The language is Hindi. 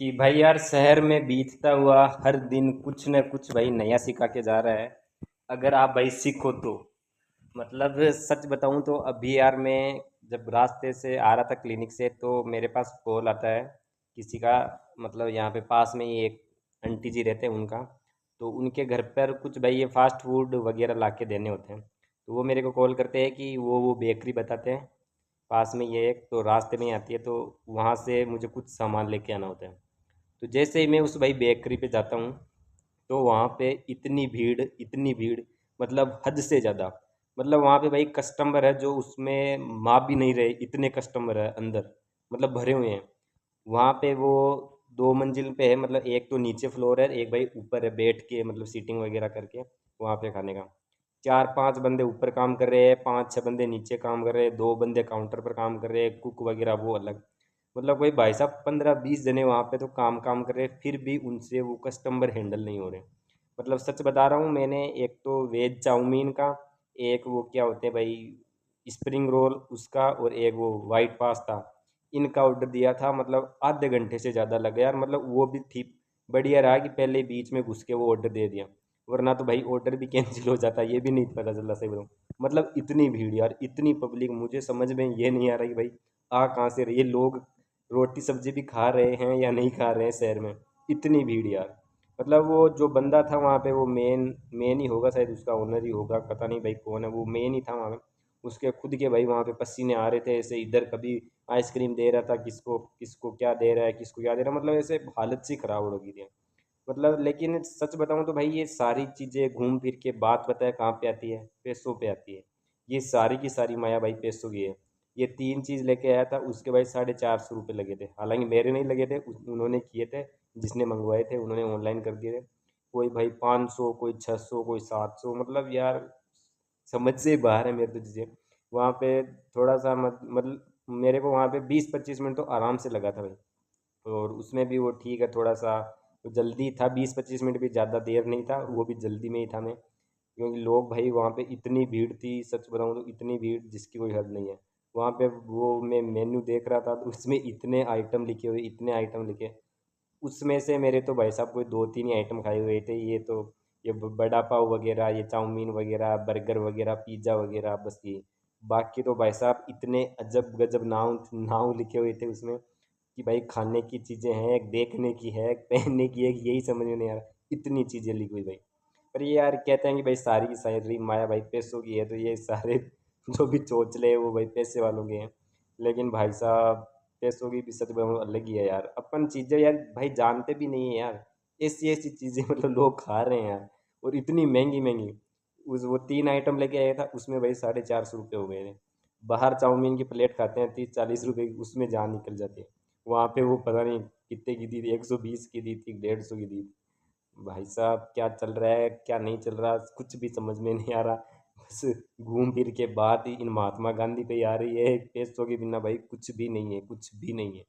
कि भाई यार शहर में बीतता हुआ हर दिन कुछ न कुछ भाई नया सिखा के जा रहा है। अगर आप भाई सीखो तो मतलब सच बताऊं तो अभी यार मैं जब रास्ते से आ रहा था क्लिनिक से तो मेरे पास कॉल आता है किसी का। मतलब यहाँ पे पास में ही एक आंटी जी रहते हैं उनका। तो उनके घर पर कुछ भाई ये फास्ट फूड वगैरह ला के देने होते हैं। तो वो मेरे को कॉल करते हैं कि वो बेकरी बताते हैं पास में ये एक तो रास्ते में ही आती है, तो वहाँ से मुझे कुछ सामान लेके आना होता है। तो जैसे ही मैं उस भाई बेकरी पे जाता हूँ तो वहाँ पे इतनी भीड़ मतलब हद से ज़्यादा। मतलब वहाँ पे भाई कस्टमर है जो उसमें माप भी नहीं रहे, इतने कस्टमर है अंदर, मतलब भरे हुए हैं। वहाँ पे वो दो मंजिल पे है, मतलब एक तो नीचे फ्लोर है, एक भाई ऊपर है बैठ के मतलब सीटिंग वगैरह करके वहाँ पे खाने का। चार पांच बंदे ऊपर काम कर रहे हैं, पांच छह बंदे नीचे काम कर रहे हैं, दो बंदे काउंटर पर काम कर रहे हैं, कुक वगैरह वो अलग। मतलब कोई भाई साहब 15 20 जने वहाँ पे तो काम काम कर रहे हैं, फिर भी उनसे वो कस्टमर हैंडल नहीं हो रहे। मतलब सच बता रहा हूँ, मैंने एक तो वेज चाउमीन का, एक वो क्या होते हैं भाई स्प्रिंग रोल उसका, और एक वो वाइट पास्ता, इनका ऑर्डर दिया था। मतलब आधे घंटे से ज़्यादा लगा यार। मतलब वो भी थी बढ़िया रहा कि पहले बीच में घुस के वो ऑर्डर दे दिया, वरना तो भाई ऑर्डर भी कैंसिल हो जाता, ये भी नहीं पता चला सही बताऊँ। मतलब इतनी भीड़ यार, इतनी पब्लिक, मुझे समझ में ये नहीं आ रहा कि भाई आ कहाँ से रही है। लोग रोटी सब्जी भी खा रहे हैं या नहीं खा रहे हैं शहर में, इतनी भीड़ यार। मतलब वो जो बंदा था वहाँ पे वो मेन मेन ही होगा शायद, उसका ओनर ही होगा, पता नहीं भाई कौन है, वो मेन ही था वहाँ पे। उसके खुद के भाई वहाँ पे पसीने आ रहे थे ऐसे, इधर कभी आइसक्रीम दे रहा था, किसको किसको क्या दे रहा है, किसको क्या दे रहा है, मतलब ऐसे हालत सी खराब हो गई थी। मतलब लेकिन सच बताऊं तो भाई ये सारी चीज़ें घूम फिर के बात पता है कहाँ पे आती है, पैसों पे आती है। ये सारी की सारी माया भाई पैसों की है। ये तीन चीज़ लेके आया था, उसके भाई 450 रुपये लगे थे, हालांकि मेरे नहीं लगे थे, उन्होंने किए थे, जिसने मंगवाए थे उन्होंने ऑनलाइन कर दिए थे। कोई भाई 500, कोई 600, कोई 700, मतलब यार समझ से बाहर है मेरे तो चीज़ें। वहाँ पे थोड़ा सा मतलब मेरे को वहाँ पे 20 25 मिनट तो आराम से लगा था भाई। और उसमें भी वो ठीक है थोड़ा सा तो जल्दी था, 20 25 मिनट भी ज़्यादा देर नहीं था, वो भी जल्दी में ही था मैं। क्योंकि लोग भाई वहाँ पे इतनी भीड़ थी, सच बताऊँ तो इतनी भीड़ जिसकी कोई हद नहीं है। वहाँ पे वो मैं मेन्यू देख रहा था तो उसमें इतने आइटम लिखे हुए, इतने आइटम लिखे। उसमें से मेरे तो भाई साहब कोई दो तीन ही आइटम खाए हुए थे। ये तो ये बड़ा पाव वगैरह, ये चाउमीन वगैरह, बर्गर वगैरह, पिज़्ज़ा वगैरह, बस ये। बाकी तो भाई साहब इतने अजब गजब नाम नाम लिखे हुए थे उसमें कि भाई खाने की चीज़ें हैं, देखने की है, पहनने की है, यही समझ में नहीं आ रहा, इतनी चीज़ें लिखी हुई भाई। पर ये यार कहते हैं कि भाई सारी की सारी माया भाई पैसों की है, तो ये सारे जो भी चोचले हैं वो भाई पैसे वालों के हैं। लेकिन भाई साहब पैसों की भी सच बताऊं अलग ही है यार। अपन चीज़ें यार भाई जानते भी नहीं है यार, ऐसी ऐसी चीज़ें मतलब लोग खा रहे हैं यार, और इतनी महंगी महंगी। उस वो तीन आइटम लेके आया था, उसमें भाई 450 रुपये हो गए थे। बाहर चाउमीन की प्लेट खाते हैं 30 40 रुपए की, उसमें जान निकल जाती है। वहाँ पे वो पता नहीं कितने की दी थी, 120 की दी थी, 150 की दी थी। भाई साहब क्या चल रहा है क्या नहीं चल रहा कुछ भी समझ में नहीं आ रहा। बस घूम फिर के बात ही इन महात्मा गांधी पे ही आ रही है, पैसों के बिना भाई कुछ भी नहीं है, कुछ भी नहीं है।